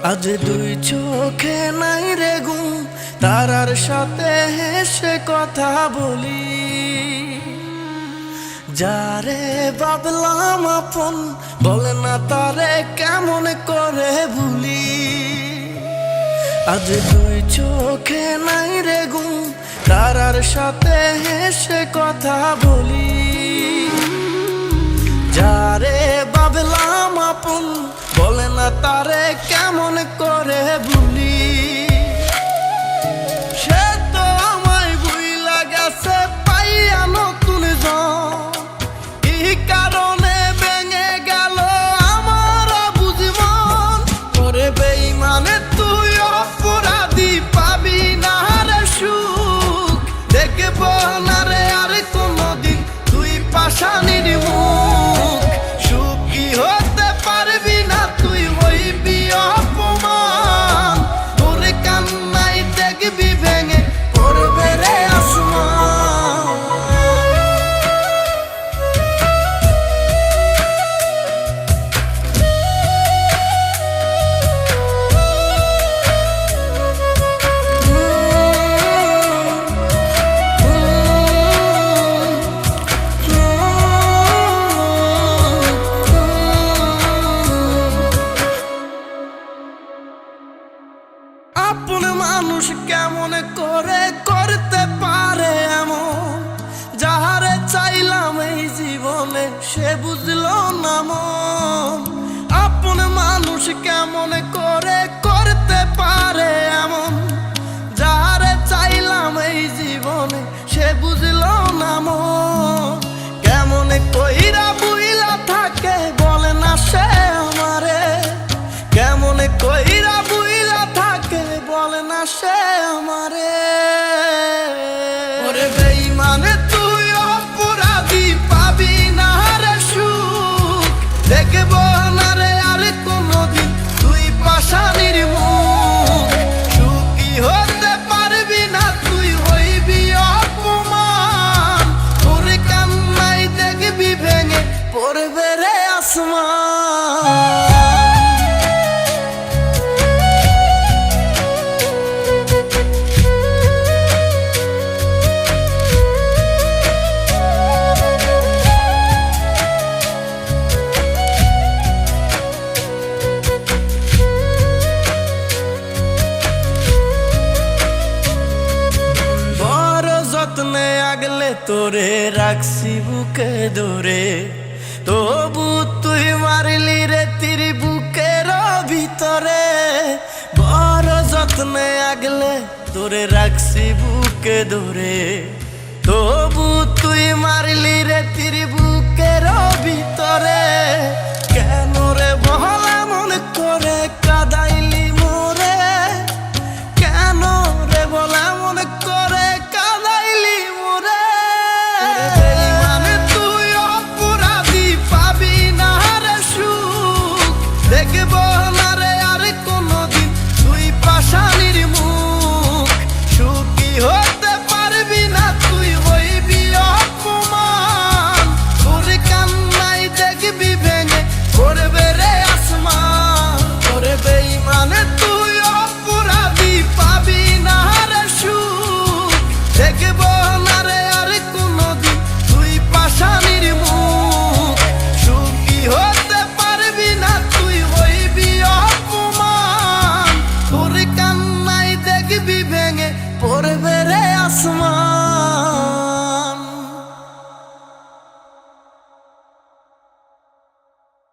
আজ দুই চোখে নাই রে ঘুম, তারার সাথে হেসে কথা বলি। যারে ভাবলাম আপন, বলে না তারে কেমন করে ভুলি। আজ দুই চোখে নাই রে ঘুম, তারার সাথে হেসে কথা বলি। যারে ভাবলাম আপন, বলে না তারে কেমন করে ভুলি। সে তো আমায় ভুইলা গেছে পাইয়া নতুন জন, কি কারণে ভেঙে গেল আমার বুঝমন। ওরে বেঈমানে তুই অপরাধী, পাবি না রে সুখ। দেখব না রে আর কোনদিন তুই পাশানির মুখ। সুখী হতে পারবি না তুই, হইবি অপমান। ওরে কান্নাই দেখবি ভেঙে পড়বে রে আসমান। আপন মানুষ কেমন করে করতে পারে এমন, যাহারে চাইলাম এই জীবনে সে বুঝলো না মন। আপন মানুষ কেমন করে করতে পারে এমন, যাহারে চাইলাম এই জীবনে সে বুঝলো না মন। কেমন কইরা বুইলা থাকে বলে না সে আমারে, কেমন কইরা বুইলা থাকে বলে না সে আমারে। ওরে বেঈমানে তুই অপরাধী, পাবি না রে সুখ। দেখব না রে আর কোনদিন তুই পাশানির মুখ। সুখী হতে পারবি না তুই, হইবি অপমান। ওরে কান্নাই দেখবি ভেঙে পড়বে রে আসমান। যত্নে আগলে তোরে রাখছি বুকে ধরে, তবু তুই মারলি রে তীর বুকের ভিতরে। বড় যত্নে আগলে তোরে রাখছি বুকে ধরে, তবু তুই মারলি রে তীর বুকের ভিতরে। কেন রে বহলা মন করে কাদাইলি মোরে, কেন রে বলা মন করে দেখব